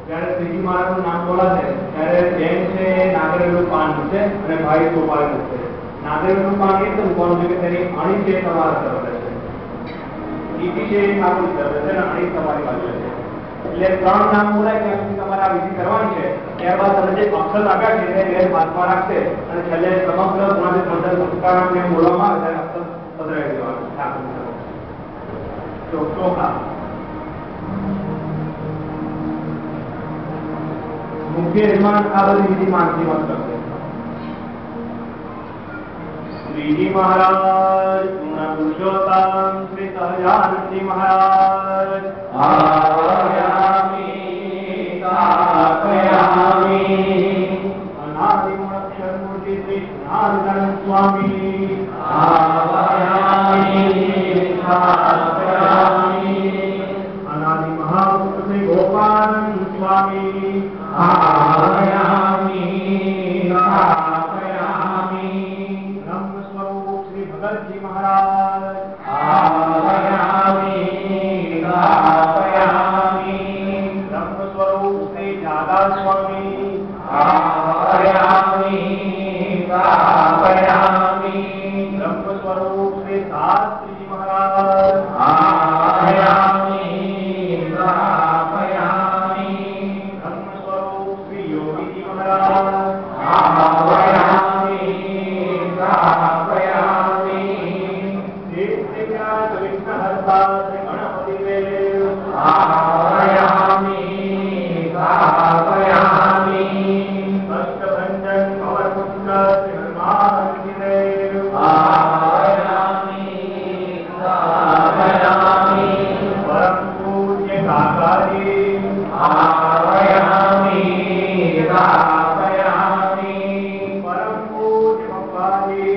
જ્યારે શ્રીજી મહારાજનું નામ બોલાશે ત્યારે બેન છે નાગરેલું પાન છે અને ભાઈ ગોપાલ છે. નાગરેલું પાન એ મૂકવાનું છે કે તેની અણી છે તમારા તરફ છે, ઈટી છે એ ઠાકોર તરફ છે અને અણી તમારી બાજુ છે. એટલે 3 નામ બોલાય ત્યાં સુધી તમારે આ વિધિ કરવાની છે. ત્યારબાદ તમે જે અક્ષર આપ્યા છે તે બેન હાથમાં રાખશે અને છેલ્લે સમગ્ર ગુણાદિત મંડળ સંસ્કારને બોલવામાં આવે ત્યારે અક્ષર પધરાવી દેવાનું ઠાકોર તરફ. ચોખા मुख्य निर्माण आ बड़ी विधि मानसी मत करते. श्रीजी महाराज पूर्ण पुरुषोत्तम श्री सहजानंदी महाराज आयामी तापयामी अनादि मूलक्षर मूर्ति श्री नारायण स्वामी आयामी तापयामी अनादि महापुरुष श्री गोपाल स्वामी आयामी तापयामी ब्रह्म स्वरूप श्री भगत जी महाराज आयामी तापयामी ब्रह्म स्वरूप श्री जादा स्वामी आयामी तापयामी ब्रह्म स्वरूप श्री शास्त्री जी महाराज आयामी तापयामी ब्रह्म स्वरूप श्री योगी जी महाराज आयामी तापयामी देवज्ञान विघ्नहर्ता श्री गणपति देव आयामी तापयामी अष्टभंजन पवनपुत्र श्री हनुमान जी देव आयामी तापयामी परम पूज्य काकाजी आयामी तापयामी परम पूज्य बाबाजी